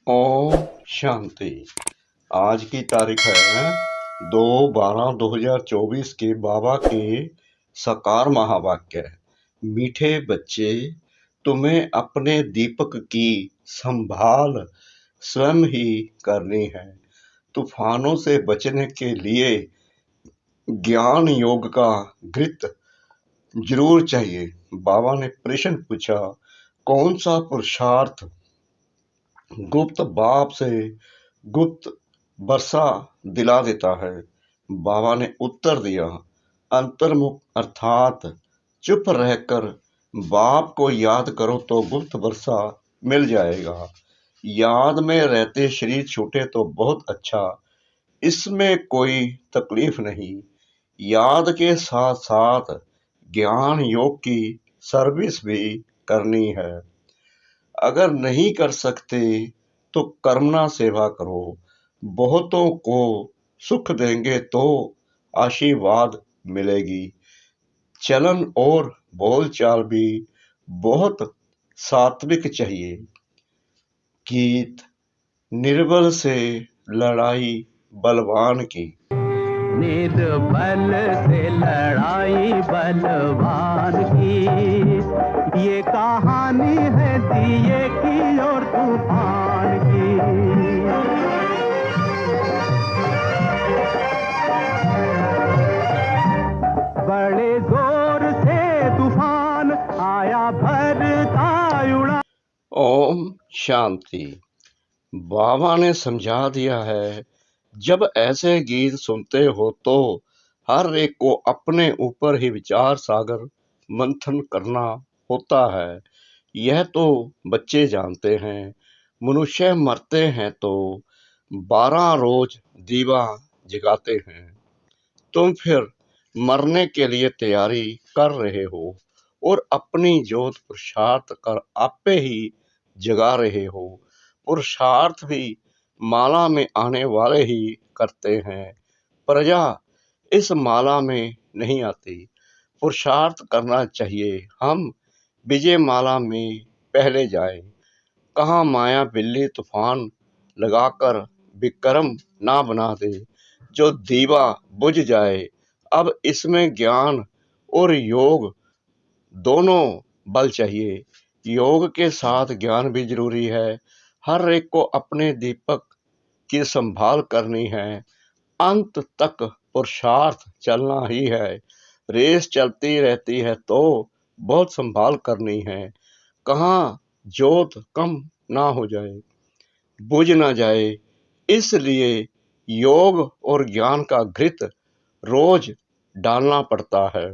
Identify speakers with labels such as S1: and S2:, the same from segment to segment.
S1: ओम शांति। आज की तारीख है 2/12/2024 के बाबा के साकार महावाक्य। मीठे बच्चे, तुम्हें अपने दीपक की संभाल स्वयं ही करनी है। तूफानों से बचने के लिए ज्ञान योग का घृत जरूर चाहिए। बाबा ने प्रश्न पूछा, कौन सा पुरुषार्थ गुप्त बाप से गुप्त वर्षा दिला देता है? बाबा ने उत्तर दिया, अंतर्मुख अर्थात चुप रहकर बाप को याद करो तो गुप्त वर्षा मिल जाएगा। याद में रहते शरीर छूटे तो बहुत अच्छा, इसमें कोई तकलीफ नहीं। याद के साथ साथ ज्ञान योग की सर्विस भी करनी है। अगर नहीं कर सकते तो करुणा सेवा करो। बहुतों को सुख देंगे तो आशीर्वाद मिलेगी। चलन और बोलचाल भी बहुत सात्विक चाहिए। गीत। निर्बल से लड़ाई बलवान की।
S2: निर्बल से लड़ाई बलवान की, ये कहानी है दिए की और तूफान की। बड़े जोर से तूफान आया भरता उड़ा।
S1: ओम शांति। बाबा ने समझा दिया है, जब ऐसे गीत सुनते हो तो हर एक को अपने ऊपर ही विचार सागर मंथन करना होता है। यह तो बच्चे जानते हैं। मनुष्य मरते हैं तो 12 रोज दीवा जगाते हैं। तुम फिर मरने के लिए तैयारी कर रहे हो और अपनी ज्योत पुरुषार्थ कर आपे ही जगा रहे हो। पुरुषार्थ भी माला में आने वाले ही करते हैं। प्रजा इस माला में नहीं आती। पुरुषार्थ करना चाहिए। हम विजय माला में पहले जाएं। कहाँ माया बिल्ली तूफान लगाकर विक्रम ना बना दे, जो दीवा बुझ जाए। अब इसमें ज्ञान और योग दोनों बल चाहिए। योग के साथ ज्ञान भी जरूरी है। हर एक को अपने दीपक की संभाल करनी है। अंत तक पुरुषार्थ चलना ही है। रेस चलती रहती है तो बहुत संभाल करनी है। कहाँ जोत कम ना हो जाए, बुझ ना जाए। इसलिए योग और ज्ञान का घृत रोज डालना पड़ता है।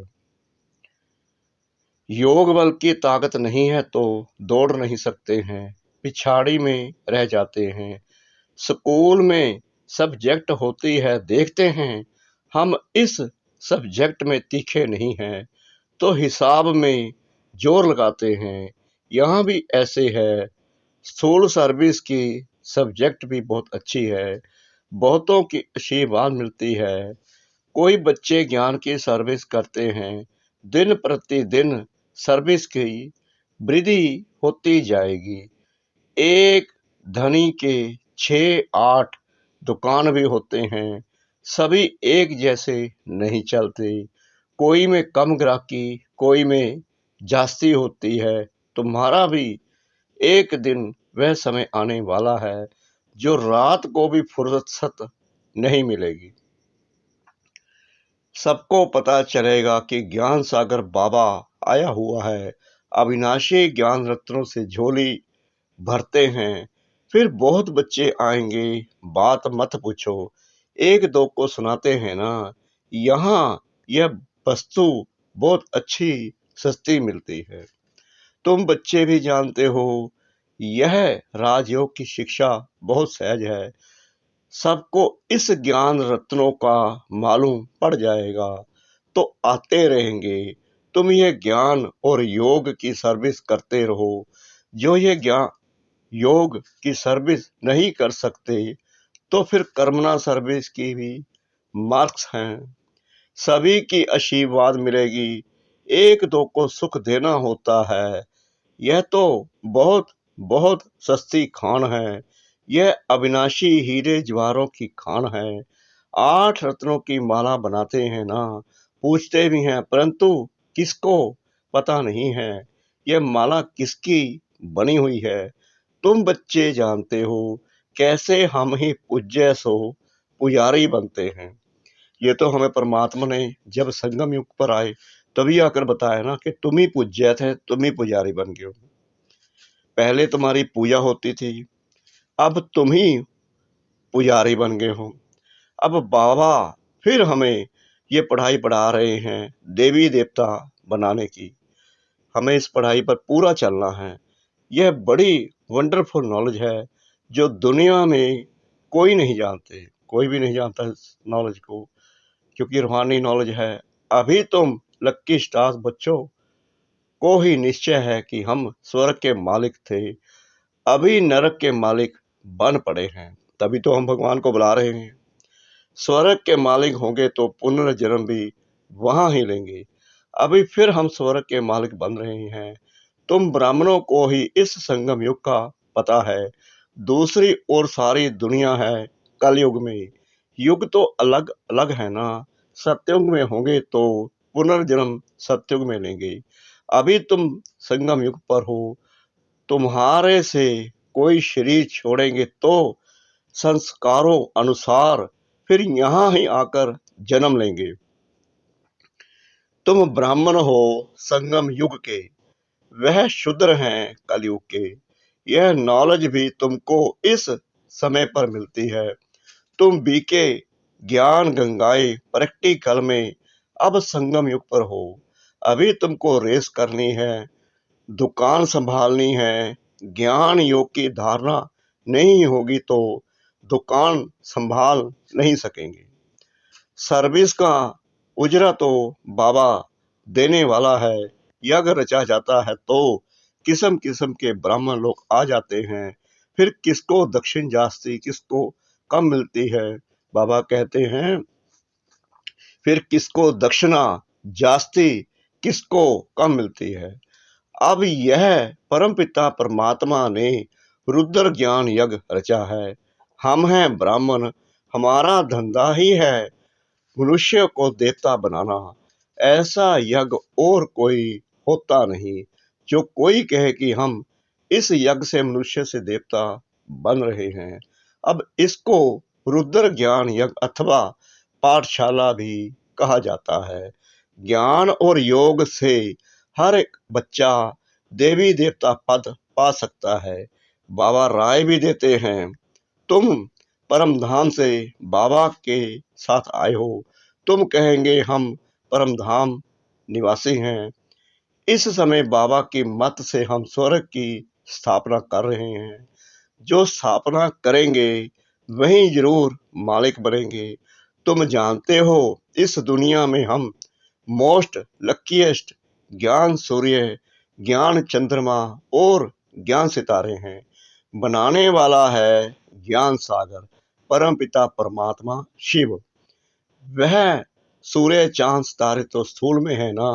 S1: योग बल की ताकत नहीं है तो दौड़ नहीं सकते हैं, पिछाड़ी में रह जाते हैं। स्कूल में सब्जेक्ट होती है, देखते हैं हम इस सब्जेक्ट में तीखे नहीं हैं तो हिसाब में जोर लगाते हैं। यहाँ भी ऐसे है। स्कूल सर्विस की सब्जेक्ट भी बहुत अच्छी है, बहुतों की आशीर्वाद मिलती है। कोई बच्चे ज्ञान की सर्विस करते हैं, दिन प्रतिदिन सर्विस की वृद्धि होती जाएगी। एक धनी के 6-8 दुकान भी होते हैं, सभी एक जैसे नहीं चलते। कोई में कम ग्राहकी, कोई में जास्ती होती है। तुम्हारा भी एक दिन वह समय आने वाला है जो रात को भी फुर्सत नहीं मिलेगी। सबको पता चलेगा कि ज्ञान सागर बाबा आया हुआ है। अविनाशी ज्ञान रत्नों से झोली भरते हैं। फिर बहुत बच्चे आएंगे, बात मत पूछो, एक दो को सुनाते हैं ना। यहाँ यह वस्तु बहुत अच्छी सस्ती मिलती है। तुम बच्चे भी जानते हो, यह राजयोग की शिक्षा बहुत सहज है। सबको इस ज्ञान रत्नों का मालूम पड़ जाएगा तो आते रहेंगे। तुम ये ज्ञान और योग की सर्विस करते रहो। जो ये ज्ञान योग की सर्विस नहीं कर सकते तो फिर कर्मणा सर्विस की भी मार्क्स हैं। सभी की आशीर्वाद मिलेगी। एक दो को सुख देना होता है। यह तो बहुत बहुत सस्ती खान है। यह अविनाशी हीरे जवाहरों की खान है। 8 रत्नों की माला बनाते हैं ना, पूछते भी हैं परंतु किसको पता नहीं है यह माला किसकी बनी हुई है। तुम बच्चे जानते हो कैसे हम ही पूज्य सो पुजारी बनते हैं। ये तो हमें परमात्मा ने जब संगम युग पर आए तभी आकर बताया ना कि तुम ही पूज्य थे, तुम ही पुजारी बन गए हो। पहले तुम्हारी पूजा होती थी, अब तुम ही पुजारी बन गए हो। अब बाबा फिर हमें ये पढ़ाई पढ़ा रहे हैं देवी देवता बनाने की। हमें इस पढ़ाई पर पूरा चलना है। यह बड़ी वंडरफुल नॉलेज है जो दुनिया में कोई नहीं जानते, कोई भी नहीं जानता इस नॉलेज को, क्योंकि रूहानी नॉलेज है। अभी तुम लक्की स्टार्स बच्चों को ही निश्चय है कि हम स्वर्ग के मालिक थे, अभी नरक के मालिक बन पड़े हैं, तभी तो हम भगवान को बुला रहे हैं। स्वर्ग के मालिक होंगे तो पुनर्जन्म भी वहां ही लेंगे, अभी फिर हम स्वर्ग के मालिक बन रहे हैं। तुम ब्राह्मणों को ही इस संगम युग का पता है, दूसरी ओर सारी दुनिया है कलयुग में। युग तो अलग अलग है ना, सतयुग में होंगे तो पुनर्जन्म सतयुग में लेंगे। अभी तुम संगम युग पर हो, तुम्हारे से कोई शरीर छोड़ेंगे तो संस्कारों अनुसार फिर यहाँ ही आकर जन्म लेंगे। तुम ब्राह्मण हो संगम युग के, वह शूद्र हैं कलयुग के। यह नॉलेज भी तुमको इस समय पर मिलती है। तुम बीके ज्ञान गंगाएं प्रैक्टिकल में अब संगम युग पर हो। अभी तुमको रेस करनी है, दुकान संभालनी है। ज्ञान योग की धारणा नहीं होगी तो दुकान संभाल नहीं सकेंगे। सर्विस का उजरा तो बाबा देने वाला है। यज्ञ रचा जाता है तो किस्म किस्म के ब्राह्मण लोग आ जाते हैं। फिर किसको दक्षिण जास्ती किसको कम मिलती है, बाबा कहते हैं फिर किसको दक्षिणा जास्ती किसको कम मिलती है। अब यह परमपिता परमात्मा ने रुद्र ज्ञान यज्ञ रचा है। हम हैं ब्राह्मण, हमारा धंधा ही है मनुष्य को देवता बनाना। ऐसा यज्ञ और कोई होता नहीं। जो कोई कहे कि हम इस यज्ञ से मनुष्य से देवता बन रहे हैं, अब इसको रुद्र ज्ञान यज्ञ अथवा पाठशाला भी कहा जाता है। ज्ञान और योग से हर एक बच्चा देवी देवता पद पा सकता है। बाबा राय भी देते हैं, तुम परम धाम से बाबा के साथ आए हो, तुम कहेंगे हम परम धाम निवासी हैं। इस समय बाबा की मत से हम स्वर्ग की स्थापना कर रहे हैं। जो स्थापना करेंगे वही जरूर मालिक बनेंगे। तुम जानते हो इस दुनिया में हम मोस्ट लकीएस्ट ज्ञान सूर्य, ज्ञान चंद्रमा और ज्ञान सितारे हैं। बनाने वाला है ज्ञान सागर परम पिता परमात्मा शिव। वह सूर्य चांद सितारे तो स्थूल में है ना,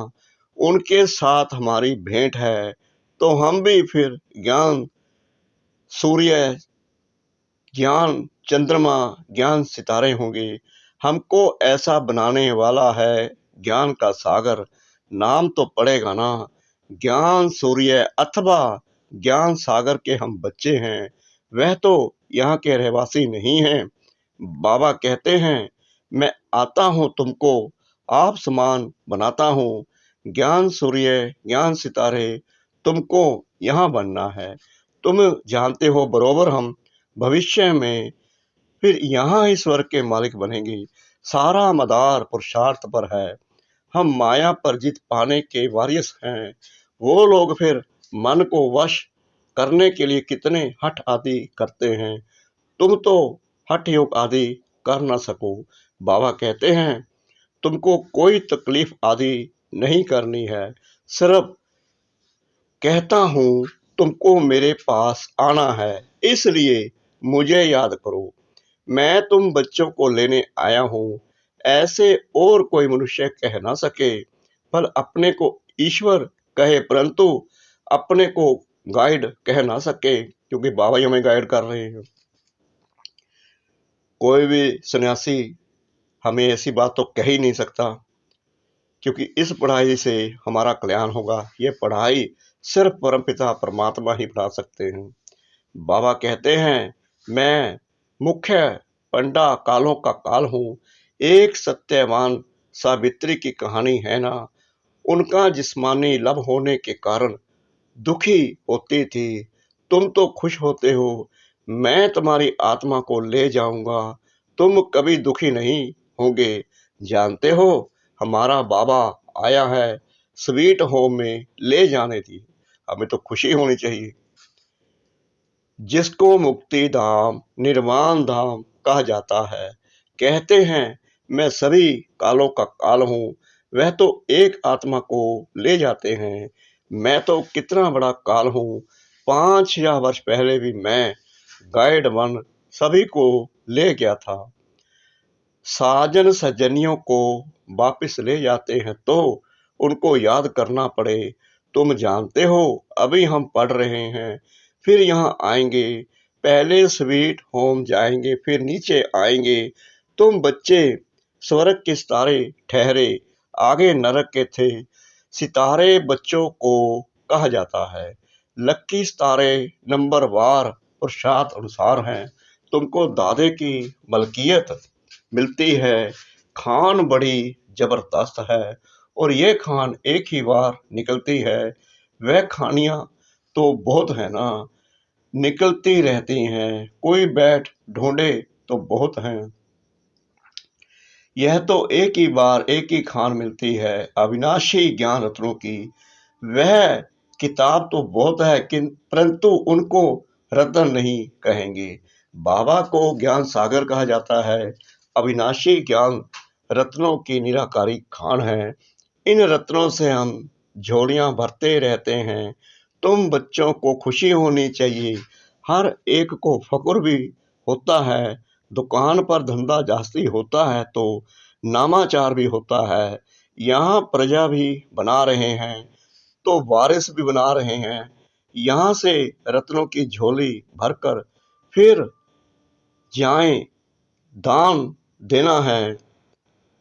S1: उनके साथ हमारी भेंट है तो हम भी फिर ज्ञान सूर्य, ज्ञान चंद्रमा, ज्ञान सितारे होंगे। हमको ऐसा बनाने वाला है ज्ञान का सागर। नाम तो पड़ेगा ना, ज्ञान सूर्य अथवा ज्ञान सागर के हम बच्चे हैं। वह तो यहाँ के रहवासी नहीं हैं। बाबा कहते हैं मैं आता हूँ तुमको आप समान बनाता हूँ। ज्ञान सूर्य, ज्ञान सितारे तुमको यहाँ बनना है। तुम जानते हो बरोबर हम भविष्य में फिर यहाँ ही स्वर्ग के मालिक बनेंगे। सारा मदार पुरुषार्थ पर है। हम माया पर जीत पाने के वारिस हैं। वो लोग फिर मन को वश करने के लिए कितने हठ आदि करते हैं, तुम तो हठ योग आदि कर ना सको। बाबा कहते हैं तुमको कोई तकलीफ आदि नहीं करनी है, सिर्फ कहता हूँ तुमको मेरे पास आना है, इसलिए मुझे याद करो। मैं तुम बच्चों को लेने आया हूँ, ऐसे और कोई मनुष्य कह ना सके। पर अपने को ईश्वर कहे परंतु अपने को गाइड कह ना सके, क्योंकि बाबा ही हमें गाइड कर रहे हैं। कोई भी सन्यासी हमें ऐसी बात तो कह ही नहीं सकता, क्योंकि इस पढ़ाई से हमारा कल्याण होगा। ये पढ़ाई सिर्फ परमपिता परमात्मा ही पढ़ा सकते हैं। बाबा कहते हैं, मैं मुख्य पंडा कालों का काल हूँ। एक सत्यवान सावित्री की कहानी है ना, उनका जिस्मानी लब होने के कारण दुखी होती थी। तुम तो खुश होते हो, मैं तुम्हारी आत्मा को ले जाऊंगा, तुम कभी दुखी नहीं होगे। जानते हो, हमारा बाबा आया है स्वीट होम में ले जाने की। हमें तो खुशी होनी चाहिए। जिसको मुक्ति धाम निर्वाण धाम कहा जाता है, कहते हैं मैं सभी कालों का काल हूँ, वह तो एक आत्मा को ले जाते हैं। मैं तो कितना बड़ा काल हूँ, 5000 वर्ष पहले भी मैं गाइड बन सभी को ले गया था। साजन सजनियों को वापिस ले जाते हैं तो उनको याद करना पड़े। तुम जानते हो, अभी हम पढ़ रहे हैं, फिर यहाँ आएंगे, पहले स्वीट होम जाएंगे, फिर नीचे आएंगे। तुम बच्चे स्वर्ग के सितारे ठहरे, आगे नरक के थे। सितारे बच्चों को कहा जाता है। लक्की सितारे नंबर वार और शात अनुसार हैं। तुमको दादे की मलकियत मिलती है। खान बड़ी जबरदस्त है और ये खान एक ही बार निकलती है। वह खानियां तो बहुत है ना, निकलती रहती हैं। कोई बैठ ढूंढे तो बहुत हैं। यह तो एक ही बार एक ही खान मिलती है, अविनाशी ज्ञान रत्नों की। वह किताब तो बहुत है, परंतु उनको रत्न नहीं कहेंगे। बाबा को ज्ञान सागर कहा जाता है। अविनाशी ज्ञान रत्नों की निराकारी खान है। इन रत्नों से हम झोलियां भरते रहते हैं। तुम बच्चों को खुशी होनी चाहिए। हर एक को फक्र भी होता है। दुकान पर धंधा जास्ती होता है तो नामाचार भी होता है। यहाँ प्रजा भी बना रहे हैं तो वारिस भी बना रहे हैं। यहाँ से रत्नों की झोली भरकर फिर जाएं, दान देना है।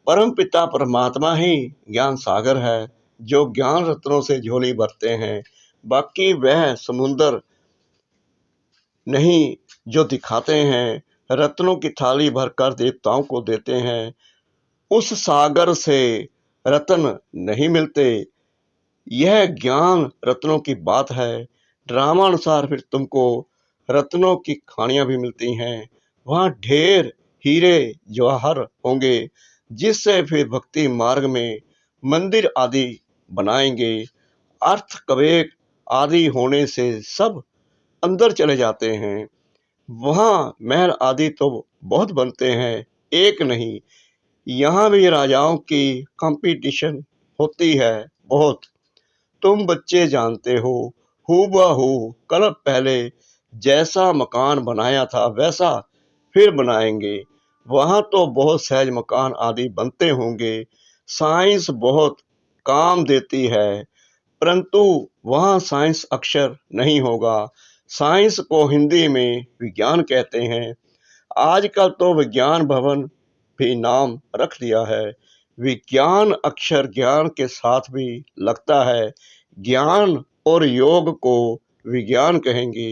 S1: परम पिता परमात्मा ही ज्ञान सागर है, जो ज्ञान रत्नों से झोली भरते हैं। बाकी वह समुंदर नहीं जो दिखाते हैं, रत्नों की थाली भरकर देवताओं को देते हैं। उस सागर से रत्न नहीं मिलते। यह ज्ञान रत्नों की बात है। ड्रामानुसार फिर तुमको रत्नों की खानियां भी मिलती हैं। वहां ढेर हीरे जवाहर होंगे, जिससे फिर भक्ति मार्ग में मंदिर आदि बनाएंगे। अर्थ कवेक आदि होने से सब अंदर चले जाते हैं। वहां महल आदि तो बहुत बनते हैं, एक नहीं। यहाँ भी राजाओं की कंपटीशन होती है बहुत। तुम बच्चे जानते हो, हूबहू कल पहले जैसा मकान बनाया था वैसा फिर बनाएंगे। वहां तो बहुत सहज मकान आदि बनते होंगे। साइंस बहुत काम देती है, परंतु वहां साइंस अक्षर नहीं होगा। साइंस को हिंदी में विज्ञान कहते हैं। आजकल तो विज्ञान भवन भी नाम रख दिया है। विज्ञान अक्षर ज्ञान के साथ भी लगता है। ज्ञान और योग को विज्ञान कहेंगे।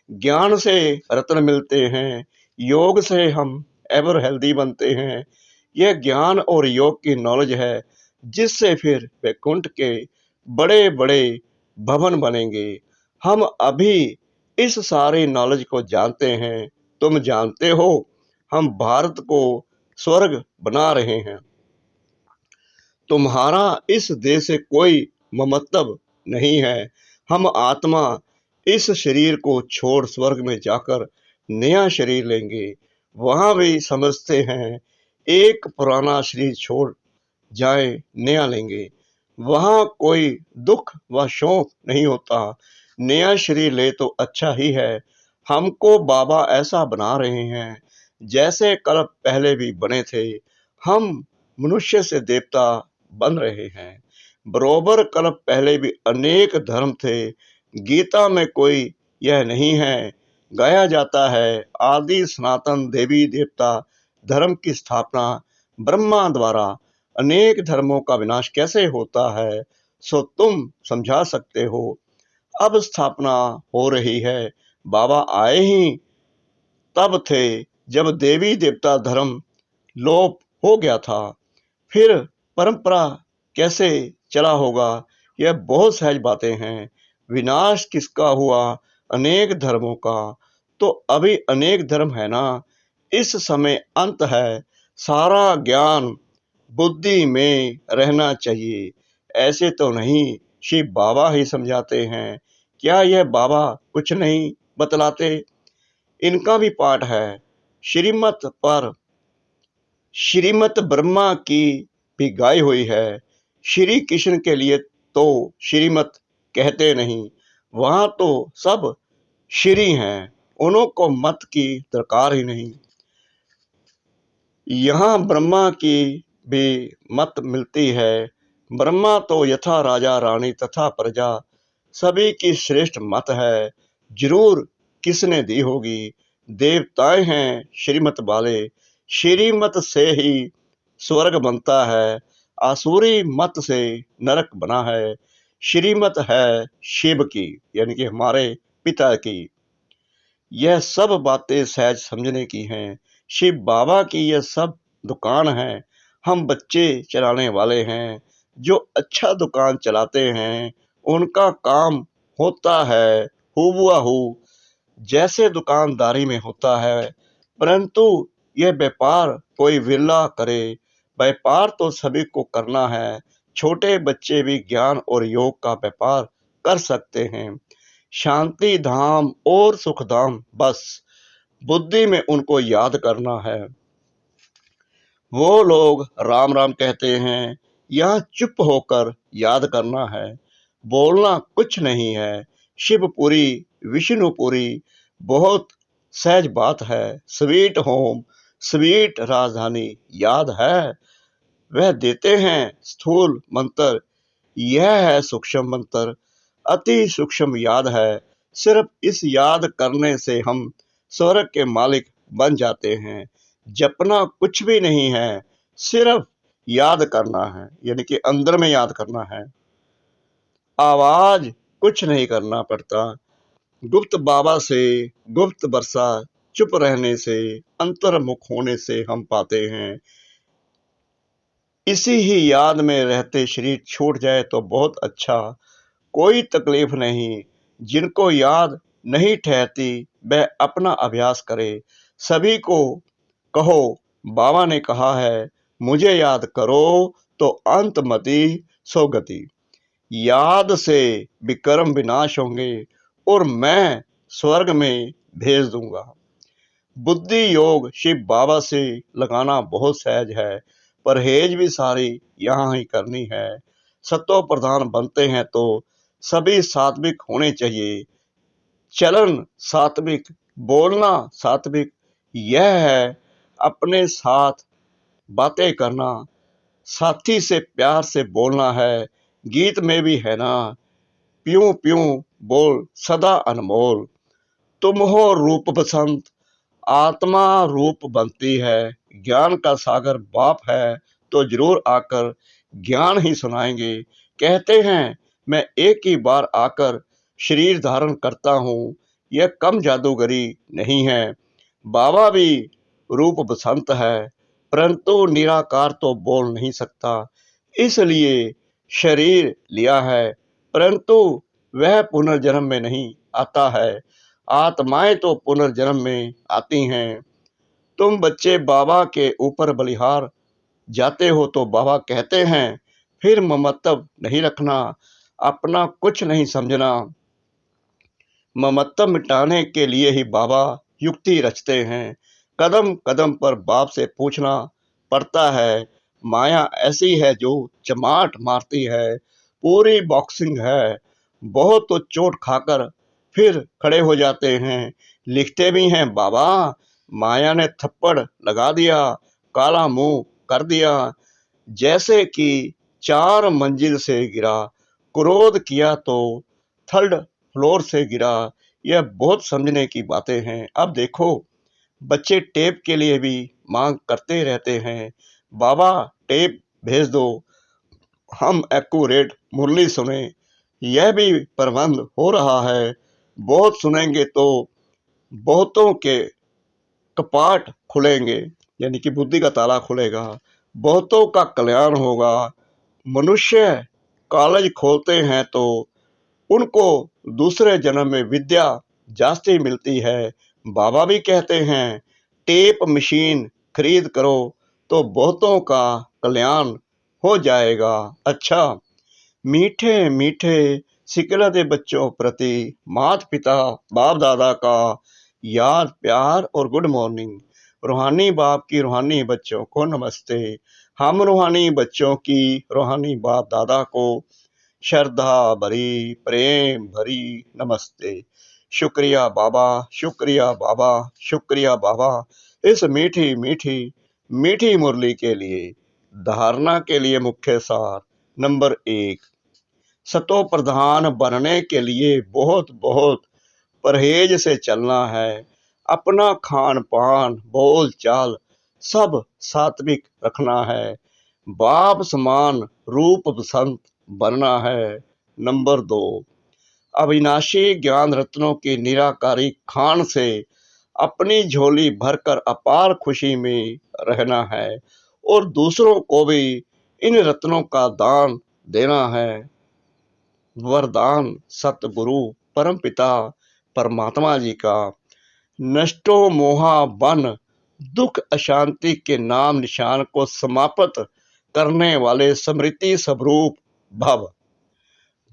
S1: ज्ञान से रत्न मिलते हैं, योग से हम एवर हेल्दी बनते हैं। यह ज्ञान और योग की नॉलेज है, जिससे फिर वैकुंठ के बड़े बड़े भवन बनेंगे। हम अभी इस सारे नॉलेज को जानते हैं। तुम जानते हो, हम भारत को स्वर्ग बना रहे हैं। तुम्हारा इस देश से कोई मतलब नहीं है। हम आत्मा इस शरीर को छोड़ स्वर्ग में जाकर नया शरीर लेंगे। वहां भी समझते हैं, एक पुराना शरीर छोड़ जाए नया लेंगे। वहां कोई दुख व शोक नहीं होता। नया शरीर ले तो अच्छा ही है। हमको बाबा ऐसा बना रहे हैं जैसे कल पहले भी बने थे। हम मनुष्य से देवता बन रहे हैं। बरोबर कल पहले भी अनेक धर्म थे। गीता में कोई यह नहीं है गाया जाता है, आदि सनातन देवी देवता धर्म की स्थापना ब्रह्मा द्वारा अनेक धर्मों का विनाश कैसे होता है, सो तुम समझा सकते हो। अब स्थापना हो रही है, बाबा आए ही तब थे जब देवी देवता धर्म लोप हो गया था। फिर परंपरा कैसे चला होगा, यह बहुत सहज बातें हैं। विनाश किसका हुआ? अनेक धर्मों का। तो अभी अनेक धर्म है ना, इस समय अंत है। सारा ज्ञान बुद्धि में रहना चाहिए। ऐसे तो नहीं, शिव बाबा ही समझाते हैं। क्या यह बाबा कुछ नहीं बतलाते? इनका भी पाठ है श्रीमत पर। श्रीमत ब्रह्मा की भी गाई हुई है। श्री कृष्ण के लिए तो श्रीमत कहते नहीं, वहां तो सब श्री हैं, उन्हों को मत की दरकार ही नहीं। यहाँ ब्रह्मा की भी मत मिलती है। ब्रह्मा तो यथा राजा रानी तथा प्रजा सभी की श्रेष्ठ मत है, जरूर किसने दी होगी। देवताएं हैं श्रीमत वाले, श्रीमत से ही स्वर्ग बनता है, आसुरी मत से नरक बना है। श्रीमत है शिव की, यानी कि हमारे पिता की। यह सब बातें सहज समझने की हैं। शिव बाबा की यह सब दुकान है, हम बच्चे चलाने वाले हैं। जो अच्छा दुकान चलाते हैं उनका काम होता है हूबहू जैसे दुकानदारी में होता है, परंतु यह व्यापार कोई विरला करे। व्यापार तो सभी को करना है। छोटे बच्चे भी ज्ञान और योग का व्यापार कर सकते हैं। शांति धाम और सुख धाम, बस बुद्धि में उनको याद करना है। वो लोग राम राम कहते हैं, यहाँ चुप होकर याद करना है। बोलना कुछ नहीं है। शिवपुरी विष्णुपुरी बहुत सहज बात है। स्वीट होम स्वीट राजधानी याद है, वह देते हैं स्थूल मंत्र। यह है सूक्ष्म मंत्र, अति सूक्ष्म याद है। सिर्फ इस याद करने से हम स्वर्ग के मालिक बन जाते हैं। जपना कुछ भी नहीं है, सिर्फ याद करना है, यानी कि अंदर में याद करना है। आवाज कुछ नहीं करना पड़ता। गुप्त बाबा से गुप्त वर्षा चुप रहने से, अंतर्मुख होने से हम पाते हैं। इसी ही याद में रहते शरीर छूट जाए तो बहुत अच्छा, कोई तकलीफ नहीं। जिनको याद नहीं ठहरती वह अपना अभ्यास करे। सभी को कहो, बाबा ने कहा है, मुझे याद करो तो अंत मति सो गति। याद से विक्रम विनाश होंगे और मैं स्वर्ग में भेज दूंगा। बुद्धि योग शिव बाबा से लगाना बहुत सहज है। परहेज भी सारी यहाँ ही करनी है। सत्व प्रधान बनते हैं तो सभी सात्विक होने चाहिए। चलन सात्विक, बोलना सात्विक, यह है अपने साथ बातें करना। साथी से प्यार से बोलना है। गीत में भी है ना, प्यूं प्यूं बोल सदा अनमोल। तुम हो रूप बसंत, आत्मा रूप बनती है। ज्ञान का सागर बाप है तो जरूर आकर ज्ञान ही सुनाएंगे। कहते हैं मैं एक ही बार आकर शरीर धारण करता हूँ, यह कम जादूगरी नहीं है। बाबा भी रूप बसंत है, परंतु निराकार तो बोल नहीं सकता, इसलिए शरीर लिया है, परंतु वह पुनर्जन्म में नहीं आता है। आत्माएं तो पुनर्जन्म में आती हैं। तुम बच्चे बाबा के ऊपर बलिहार जाते हो तो बाबा कहते हैं, फिर ममत्व नहीं रखना, अपना कुछ नहीं समझना। ममत्व मिटाने के लिए ही बाबा युक्ति रचते हैं। कदम कदम पर बाप से पूछना पड़ता है। माया ऐसी है जो चमाट मारती है, पूरी बॉक्सिंग है। बहुत तो चोट खाकर फिर खड़े हो जाते हैं। लिखते भी हैं बाबा, माया ने थप्पड़ लगा दिया, काला मुंह कर दिया। जैसे कि 4 मंजिल से गिरा, क्रोध किया तो थर्ड फ्लोर से गिरा। यह बहुत समझने की बातें हैं। अब देखो, बच्चे टेप के लिए भी मांग करते रहते हैं, बाबा टेप भेज दो, हम एक्यूरेट मुरली सुने। यह भी प्रबंध हो रहा है। बहुत सुनेंगे तो बहुतों के कपाट खुलेंगे, यानी कि बुद्धि का ताला खुलेगा, बहुतों का कल्याण होगा। मनुष्य कॉलेज खोलते हैं तो उनको दूसरे जन्म में विद्या जास्ती मिलती है। बाबा भी कहते हैं टेप मशीन खरीद करो तो बहुतों का कल्याण हो जाएगा। अच्छा, मीठे मीठे सिकलते बच्चों प्रति माता पिता बाप दादा का याद प्यार और गुड मॉर्निंग। रूहानी बाप की रूहानी बच्चों को नमस्ते। हम रूहानी बच्चों की रूहानी बाप दादा को श्रद्धा भरी प्रेम भरी नमस्ते। शुक्रिया बाबा, शुक्रिया बाबा, शुक्रिया बाबा, इस मीठी मीठी मीठी मुरली के लिए। धारणा के लिए मुख्य सार नंबर 1, सतो प्रधान बनने के लिए बहुत बहुत परहेज से चलना है। अपना खान पान बोल चाल सब सात्विक रखना है। बाप समान रूप बसंत बनना है। नंबर 2, अविनाशी ज्ञान रत्नों की निराकारी खान से अपनी झोली भरकर अपार खुशी में रहना है और दूसरों को भी इन रत्नों का दान देना है। वरदान सतगुरु परमपिता परमात्मा जी का। नष्टो मोहा बन दुख अशांति के नाम निशान को समाप्त करने वाले स्मृति स्वरूप भव।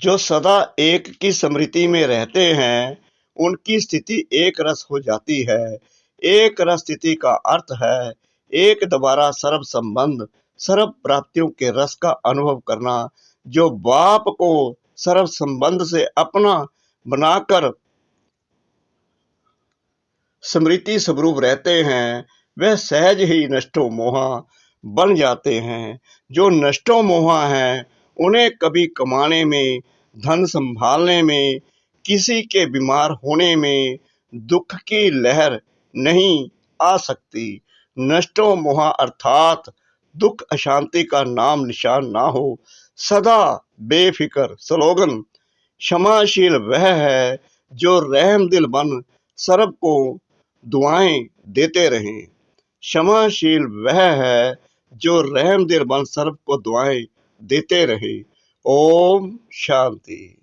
S1: जो सदा एक की स्मृति में रहते हैं उनकी स्थिति एक रस हो जाती है। एक रस स्थिति का अर्थ है एक दोबारा सर्व संबंध सर्व प्राप्तियों के रस का अनुभव करना। जो बाप को सर्व संबंध से अपना बनाकर स्मृति स्वरूप रहते हैं वह सहज ही नष्टो मोहा बन जाते हैं। जो नष्टो मोहा हैं उन्हें कभी कमाने में, धन संभालने में, किसी के बीमार होने में दुख की लहर नहीं आ सकती। नष्टो मोहा अर्थात दुख अशांति का नाम निशान ना हो। सदा बेफिक्र स्लोगन क्षमाशील वह है जो रहम दिल बन सर्व को दुआएं देते रहें। क्षमाशील वह है जो रहम दिल बन सर्व को दुआएं देते रहे। ओम शांति।